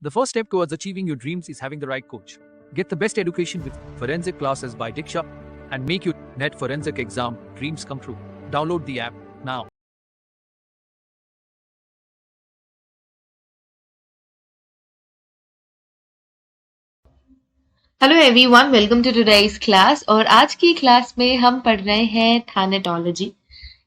The first step towards achieving your dreams is having the right coach. Get the best education with forensic classes by Diksha and make your net forensic exam dreams come true. Download the app now. Hello everyone, welcome to today's class. और आज की class में हम पढ़ रहे हैं thanatology,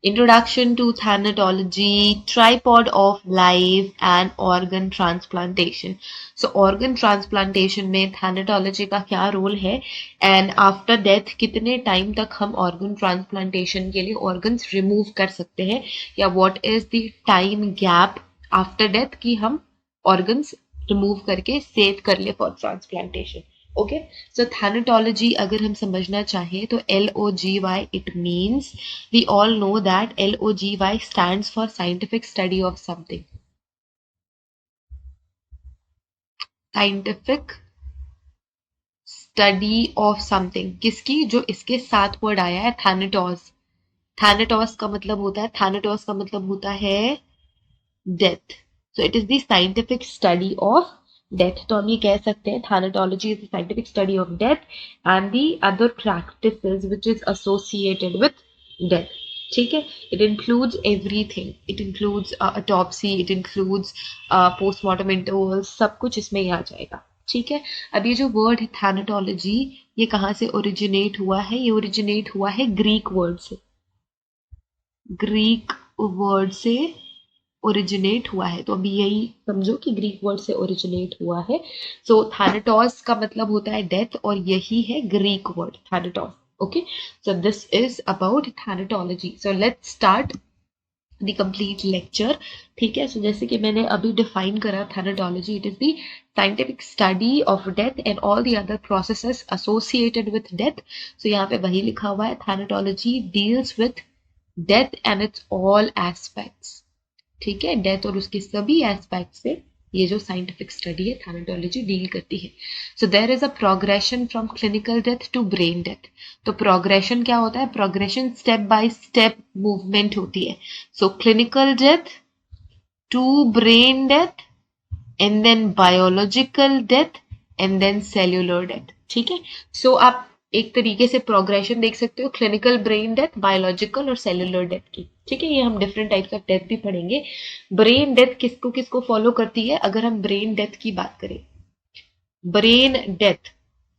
introduction to thanatology, tripod of life and organ transplantation. So organ transplantation में thanatology का क्या रोल है एंड आफ्टर डेथ कितने टाइम तक हम ऑर्गन ट्रांसप्लांटेशन के लिए ऑर्गन्स रिमूव कर सकते हैं, या what is the time gap after death कि हम ऑर्गन्स रिमूव करके सेव कर ले for transplantation. Okay, so thanatology अगर हम समझना चाहें तो LOGY it means, we all know that LOGY stands for scientific study of something. Scientific study of something किसकी? जो इसके साथ वर्ड आया है थैनेटोस। थैनेटोस का मतलब होता है, थैनेटोस का मतलब होता है death. So it is the scientific study of death. तो हम ये कह सकते हैं thanatology is the scientific study of death and the other practices which is associated with death. ठीक है, it includes everything, it includes autopsy, it includes postmortem intervals, सब कुछ इसमें ही आ जाएगा। ठीक है, अब ये जो वर्ड है थैनेटोलॉजी, ये कहाँ से ओरिजिनेट हुआ है? ये ओरिजिनेट हुआ है ग्रीक वर्ड से। ग्रीक वर्ड से ओरिजिनेट हुआ है, तो अभी यही समझो कि ग्रीक वर्ड से ओरिजिनेट हुआ है। सो थैनेटोस का मतलब होता है डेथ, और यही है Greek word thanatos. Okay, so this is about thanatology. So let's start the complete lecture. ठीक है, सो जैसे कि मैंने अभी डिफाइन करा thanatology, it is the scientific study of death and all the other processes associated with death. So यहाँ पे वही लिखा हुआ है, thanatology deals with death and its all aspects. ठीक है, डेथ और उसके सभी एस्पेक्ट से ये जो साइंटिफिक स्टडी है थैनेटोलॉजी डील करती है। So there is a progression from clinical death to brain death. तो प्रोग्रेशन क्या होता है? Progression step by step movement होती है। So clinical death to brain death and then biological death and then cellular death. ठीक है, सो आप एक तरीके से प्रोग्रेशन देख सकते हो, क्लिनिकल ब्रेन डेथ, बायोलॉजिकल और सेल्यूलर डेथ की। ठीक है, ये हम डिफरेंट टाइप्स ऑफ डेथ भी पढ़ेंगे। ब्रेन डेथ किसको किसको फॉलो करती है? अगर हम ब्रेन डेथ की बात करें, brain death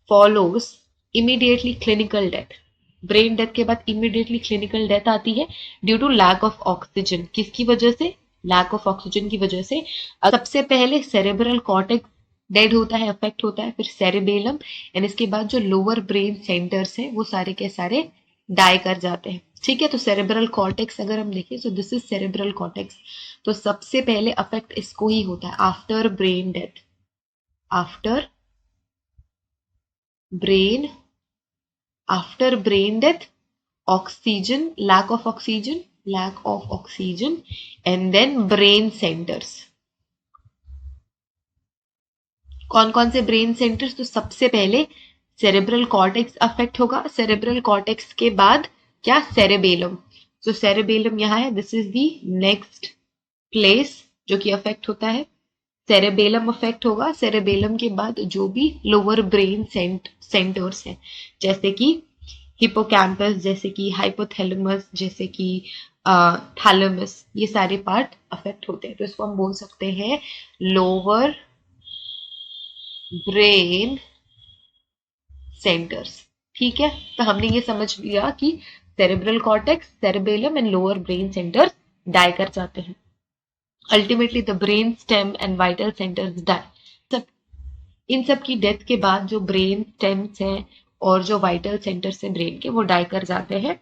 follows immediately clinical death. Brain death के बाद इमीडिएटली क्लिनिकल डेथ आती है due to lack of oxygen. किसकी वजह से? लैक ऑफ ऑक्सीजन की वजह से। सबसे पहले सेरेब्रल कॉर्टेक्स डेड होता है, अफेक्ट होता है, फिर सेरेबेलम, एंड इसके बाद जो लोअर ब्रेन सेंटर्स हैं वो सारे के सारे डाई कर जाते हैं। ठीक है, तो सेरेब्रल कॉर्टेक्स अगर हम देखें, so this is cerebral cortex. तो सबसे पहले अफेक्ट इसको ही होता है after brain death. After brain after brain death, oxygen, lack of oxygen and then brain centres. कौन कौन से ब्रेन सेंटर्स? तो सबसे पहले सेरेब्रल कॉर्टेक्स अफेक्ट होगा, सेरेब्रल कॉर्टेक्स के बाद क्या? सेरेबेलम। सो सेरेबेलम यहाँ है, this is the next place जो कि अफेक्ट होता है। सेरेबेलम अफेक्ट होगा, सेरेबेलम के बाद जो भी लोअर ब्रेन सेंटर्स हैं, जैसे कि हिपोकैम्पस, जैसे कि हाइपोथैलेमस, जैसे कि थैलेमस, ये सारे पार्ट अफेक्ट होते हैं। तो इसको हम बोल सकते हैं लोअर ब्रेन सेंटर्स। ठीक है, तो हमने ये समझ लिया कि cerebral cortex, cerebellum and lower brain centres die कर जाते हैं। Ultimately the brain stem and vital centres die. इन सब की डेथ के बाद जो ब्रेन स्टेम्स हैं और जो वाइटल सेंटर्स हैं ब्रेन के, वो डाई कर जाते हैं।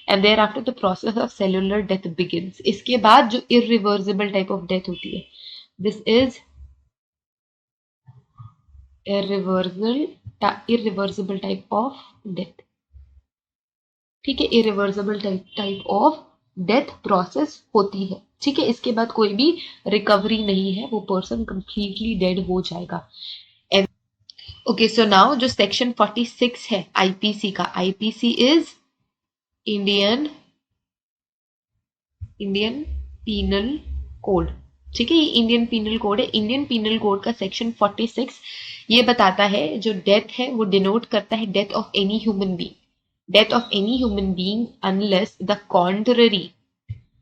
And thereafter the process of cellular death begins. इसके बाद जो इरिवर्सिबल टाइप ऑफ डेथ होती है, this is irreversible type of death। ठीक है, irreversible type of death process होती है। ठीक है, इसके बाद कोई भी रिकवरी नहीं है, वो पर्सन कंप्लीटली डेड हो जाएगा। ओके, सो नाउ जो सेक्शन 46 है आईपीसी का, IPC is Indian penal code. ठीक है, ये इंडियन पीनल कोड है। इंडियन पीनल कोड का सेक्शन 46 ये बताता है जो डेथ है वो डिनोट करता है death of any human being, death of any human being unless the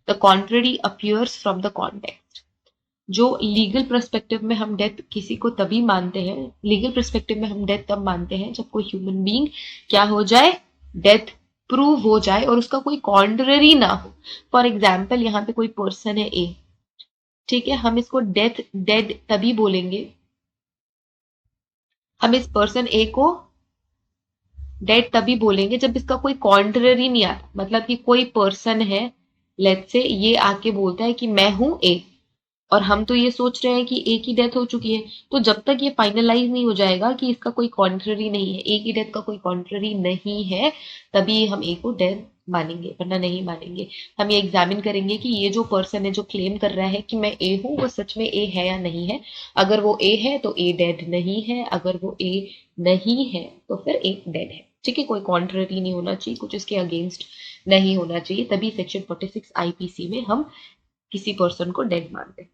contrary appears from the context. जो लीगल पर्सपेक्टिव में हम डेथ किसी को तभी मानते हैं, लीगल पर्सपेक्टिव में हम डेथ तब मानते हैं जब कोई ह्यूमन बीइंग क्या हो जाए, डेथ प्रूव हो जाए और उसका कोई कॉन्ट्ररी ना हो। फॉर एग्जाम्पल यहाँ पे कोई पर्सन है ए, ठीक है, हम इसको डेड तभी बोलेंगे, हम इस पर्सन ए को डेड तभी बोलेंगे जब इसका कोई कॉन्ट्ररी नहीं आता। मतलब कि कोई पर्सन है, लेट्स से ये आके बोलता है कि मैं हूं ए, और हम तो ये सोच रहे हैं कि ए की डेथ हो चुकी है, तो जब तक ये फाइनलाइज नहीं हो जाएगा कि इसका कोई कॉन्ट्ररी नहीं है, ए की डेथ का कोई कॉन्ट्ररी नहीं है, तभी हम ए को डेथ मानेंगे, वरना नहीं मानेंगे। हम ये एग्जामिन करेंगे कि ये जो पर्सन है जो क्लेम कर रहा है कि मैं ए हूं, वो सच में ए है या नहीं है। अगर वो ए है तो ए डेड नहीं है, अगर वो ए नहीं है तो फिर ए डेड है। ठीक है, कोई कॉन्ट्ररी नहीं होना चाहिए, कुछ इसके अगेंस्ट नहीं होना चाहिए, तभी सेक्शन 46 आईपीसी में हम किसी पर्सन को डेड मानते हैं।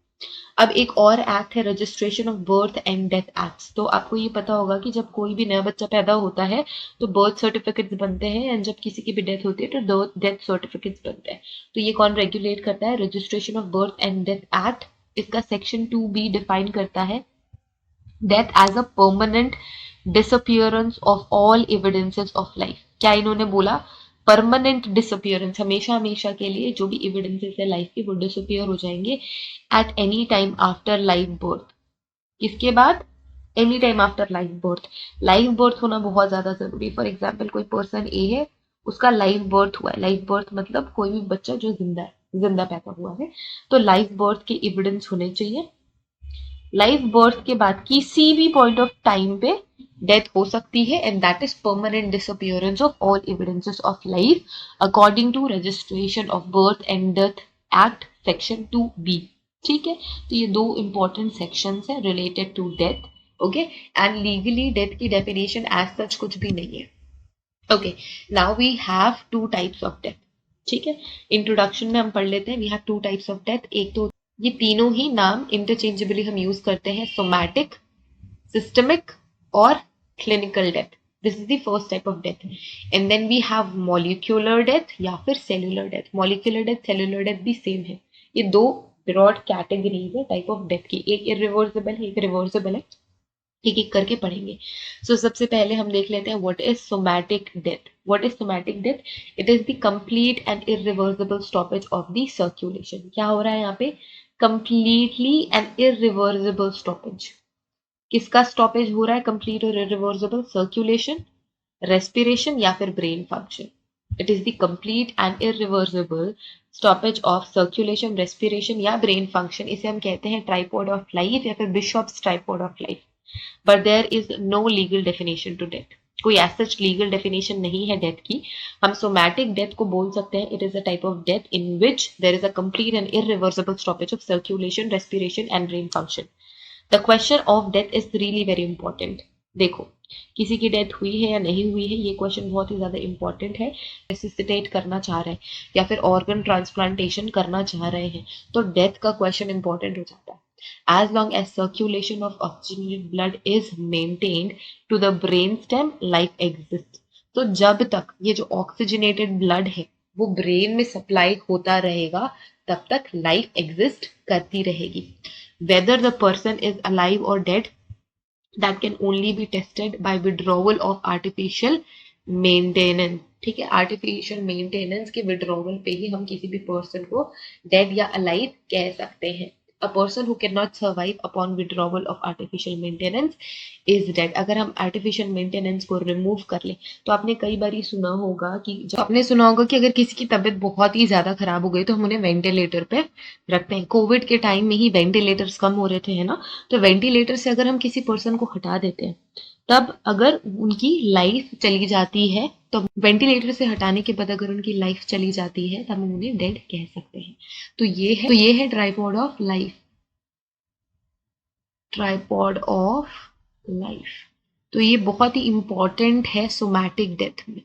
अब एक और एक्ट है registration of birth and death acts. तो आपको ये पता होगा कि जब कोई भी नया बच्चा पैदा होता है तो बर्थ सर्टिफिकेट्स बनते हैं, एंड जब किसी की भी डेथ होती है तो डेथ सर्टिफिकेट्स बनते हैं। तो ये कौन रेगुलेट करता है? Registration of birth and death act. इसका सेक्शन 2B डिफाइन करता है death as a permanent disappearance of all evidences of life. क्या इन्होंने बोला? परमानेंट डिसअपियरेंस, हमेशा हमेशा के लिए जो भी एविडेंसेस है लाइफ के वो डिसअपियर हो जाएंगे at any time after life birth. किसके बाद? Any time after life birth. Life birth होना बहुत ज्यादा जरूरी। फॉर एग्जाम्पल कोई पर्सन ए है, उसका लाइफ बर्थ हुआ है, लाइफ बर्थ मतलब कोई भी बच्चा जो जिंदा है, जिंदा पैदा हुआ है, तो लाइफ बर्थ के एविडेंस होने चाहिए। लाइफ बर्थ के बाद किसी भी पॉइंट ऑफ टाइम पे डेथ हो सकती है, and that is permanent disappearance of all evidences of life according to registration of birth and death act section 2B। ठीक है, तो ये दो इंपॉर्टेंट सेक्शंस है related to death. Okay, and legally death की डेफिनेशन एज सच कुछ भी नहीं है। Okay, now we have two types of death. ठीक है, इंट्रोडक्शन में हम पढ़ लेते हैं, we have two types of death. एक तो ये तीनों ही नाम इंटरचेंजेबली हम यूज करते हैं, सोमैटिक, सिस्टमिक और clinical death. This is the first type of death. And then we have molecular death या फिर cellular death. Molecular death, cellular death भी सेम है। ये दो ब्रॉड कैटेगरीज है टाइप ऑफ डेथ की, एक इरिवर्सिबल है, एक रिवर्सिबल है। एक एक करके पढ़ेंगे। सो सबसे पहले हम देख लेते हैं what is somatic death. What is somatic death? It is the complete and irreversible stoppage of the circulation. क्या हो रहा है यहाँ पे? Completely and irreversible stoppage. किसका स्टॉपेज हो रहा है कंप्लीट और इरिवर्सिबल? सर्कुलेशन, रेस्पिरेशन या फिर brain function. It is the complete and irreversible stoppage of circulation, respiration या ब्रेन फंक्शन। इसे हम कहते हैं ट्राइपॉड ऑफ लाइफ या फिर bishop's tripod of life. But there is no legal definition to death. कोई ऐसा लीगल डेफिनेशन नहीं है डेथ की। हम सोमैटिक डेथ को बोल सकते हैं it is a type of death in which there is a complete and irreversible stoppage of circulation, respiration and brain function. The question of death is really very important. देखो, किसी की death हुई है या नहीं हुई है, ये क्वेश्चन बहुत ही ज्यादा इंपॉर्टेंट है। रेसिसिटेट करना चाह रहे हैं या फिर ऑर्गन ट्रांसप्लांटेशन करना चाह रहे हैं तो डेथ का क्वेश्चन इंपॉर्टेंट हो जाता है। As long as circulation of oxygenated blood is maintained to the brainstem, life exists. तो जब तक ये जो ऑक्सीजनेटेड ब्लड है वो ब्रेन में सप्लाई होता रहेगा तब तक लाइफ एग्जिस्ट करती रहेगी। Whether the person is alive or dead, that can only be tested by withdrawal of artificial maintenance। ठीक है, आर्टिफिशियल मेंटेनेंस के विड्रॉवल पे ही हम किसी भी पर्सन को डेड या अलाइव कह सकते हैं। A person who cannot survive upon withdrawal of artificial maintenance is dead। अगर हम artificial maintenance को रिमूव कर ले तो आपने कई बार सुना होगा कि अगर किसी की तबीयत बहुत ही ज्यादा खराब हो गई तो हम उन्हें वेंटिलेटर पे रखते हैं। कोविड के टाइम में ही वेंटिलेटर्स कम हो रहे थे, है ना, तो वेंटिलेटर से अगर हम किसी पर्सन को हटा देते हैं तब अगर उनकी लाइफ चली जाती है, तो वेंटिलेटर से हटाने के बाद अगर उनकी लाइफ चली जाती है तब हम उन्हें डेड कह सकते हैं। तो ये है tripod of life. Tripod of life, तो ये बहुत ही इंपॉर्टेंट है सोमैटिक डेथ में।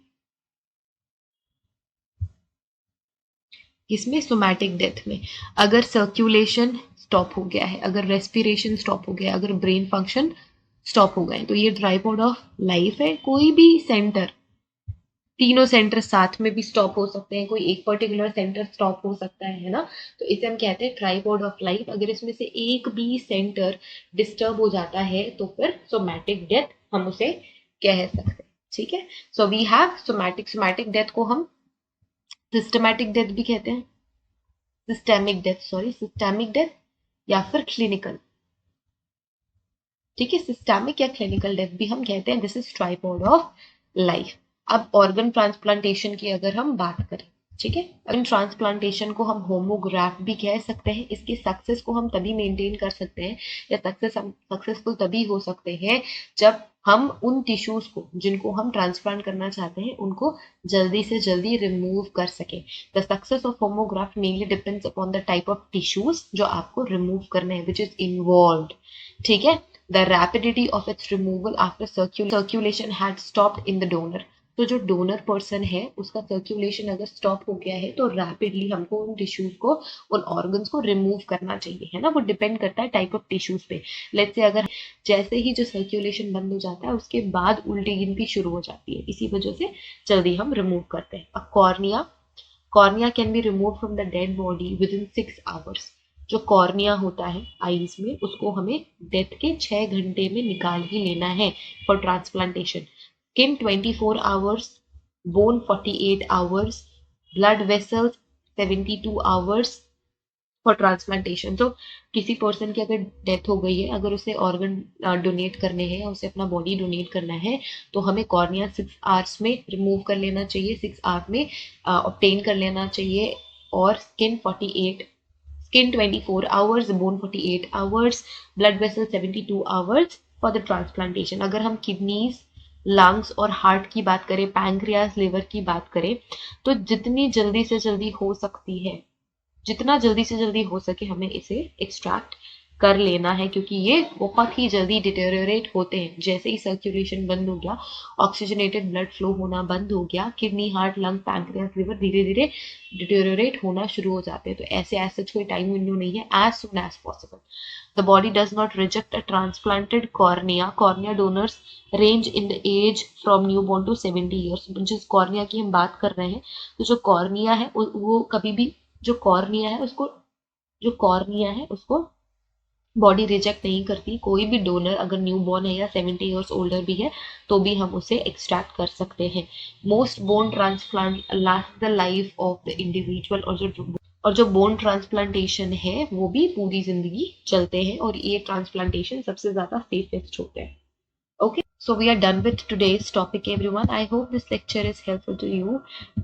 इसमें सोमैटिक डेथ में अगर सर्कुलेशन स्टॉप हो गया है, अगर रेस्पिरेशन स्टॉप हो गया है, अगर ब्रेन फंक्शन स्टॉप हो गए, तो ये ट्राइपॉड ऑफ लाइफ है। कोई भी सेंटर, तीनों सेंटर साथ में भी स्टॉप हो सकते हैं, कोई एक पर्टिकुलर सेंटर स्टॉप हो सकता है ना, तो इसे हम कहते हैं ट्राइपॉड ऑफ लाइफ। अगर इसमें से एक भी सेंटर डिस्टर्ब हो जाता है तो फिर सोमैटिक डेथ हम उसे कह सकते हैं। ठीक है, so we have somatic death को हम सिस्टमैटिक डेथ भी कहते हैं, सिस्टेमिक डेथ या फिर क्लिनिकल। ठीक है, सिस्टेमिक या क्लिनिकल डेथ भी हम कहते हैं। This is tripod of life. अब ऑर्गन ट्रांसप्लांटेशन की अगर हम बात करें, ठीक है, ऑर्गन ट्रांसप्लांटेशन को हम होमोग्राफ्ट भी कह सकते हैं। इसकी सक्सेस को हम तभी मेंटेन कर सकते हैं या सक्सेसफुल तभी हो सकते हैं जब हम उन टिश्यूज को जिनको हम ट्रांसप्लांट करना चाहते हैं उनको जल्दी से जल्दी रिमूव कर सके। The success of homograft mainly depends upon the type of tissues जो आपको रिमूव करने हैं, विच इज इन्वॉल्व्ड। ठीक है, the rapidity of its removal after circulation had stopped in the donor। तो जो डोनर पर्सन है उसका सर्कुलेशन अगर स्टॉप हो गया है तो रैपिडली हमको उन टिश्यूज को, उन ऑर्गन्स को रिमूव करना चाहिए, है ना। वो डिपेंड करता है टाइप ऑफ टिश्यूज पे। लेट्स से अगर जैसे ही जो सर्कुलेशन बंद हो जाता है उसके बाद उल्टी गिनती शुरू हो जाती है, इसी वजह से जल्दी हम रिमूव करते हैं। अब cornea can be remove from the dead body with in 6 hours. जो कॉर्निया होता है आईज में उसको हमें डेथ के 6 घंटे में निकाल ही लेना है for transplantation. Skin 24 hours, bone 48 hours, blood vessels 72 hours for transplantation. तो किसी पर्सन की अगर डेथ हो गई है, अगर उसे ऑर्गन डोनेट करने हैं, उसे अपना बॉडी डोनेट करना है, तो हमें कॉर्निया 6 आवर्स में रिमूव कर लेना चाहिए, 6 आवर्स में ऑब्टेन कर लेना चाहिए। और skin 24 hours, bone 48 hours, blood vessel 72 hours for the transplantation। अगर हम किडनीज, लंग्स और हार्ट की बात करें, पैंक्रियास, लिवर की बात करें, तो जितनी जल्दी से जल्दी हो सकती है, जितना जल्दी से जल्दी हो सके हमें इसे एक्सट्रैक्ट कर लेना है, क्योंकि ये बहुत ही जल्दी डिटेरियोरेट होते हैं। जैसे ही सर्कुलेशन बंद हो गया, ऑक्सीजनेटेड ब्लड फ्लो होना बंद हो गया, kidney, heart, lung, pancreas, liver धीरे धीरे डिटेरियोरेट होना शुरू हो जाते हैं। तो ऐसे सच कोई टाइम विंडो नहीं है, as soon as possible. The body does not reject a transplanted cornea donors range in the age from newborn to 70 years. जिस कॉर्निया की हम बात कर रहे हैं, तो जो कॉर्निया है वो कभी भी, जो कॉर्निया है उसको बॉडी रिजेक्ट नहीं करती। कोई भी डोनर अगर न्यू बॉर्न है या 70 ईयर्स ओल्डर भी है तो भी हम उसे एक्सट्रैक्ट कर सकते हैं। Most bone transplant last the life of the individual. और जो बोन ट्रांसप्लांटेशन है वो भी पूरी जिंदगी चलते हैं, और ये ट्रांसप्लांटेशन सबसे ज्यादा सेफेस्ट होते हैं। Okay, so we are done with today's topic, everyone. I hope this lecture is helpful to you,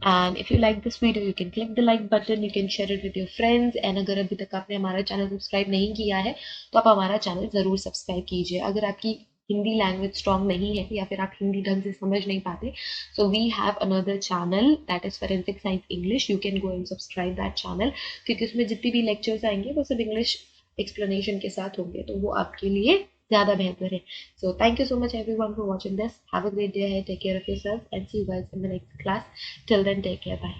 and if you like this video you can click the like button, you can share it with your friends, and अगर अभी तक आपने हमारा channel subscribe नहीं किया है तो आप हमारा चैनल ज़रूर सब्सक्राइब कीजिए। अगर आपकी हिंदी लैंग्वेज स्ट्रॉन्ग नहीं है या फिर आप हिंदी ढंग से समझ नहीं पाते, so we have another channel that is Forensic Science English। you can go and subscribe that channel, क्योंकि उसमें जितनी भी लेक्चर्स आएंगे वो सब इंग्लिश एक्सप्लेनेशन के साथ होंगे, तो वो आपके लिए ज़्यादा बेहतर है। So thank you so much everyone for watching this. Have a great day ahead. Take care of yourself and see you guys in the next class. Till then, take care. Bye.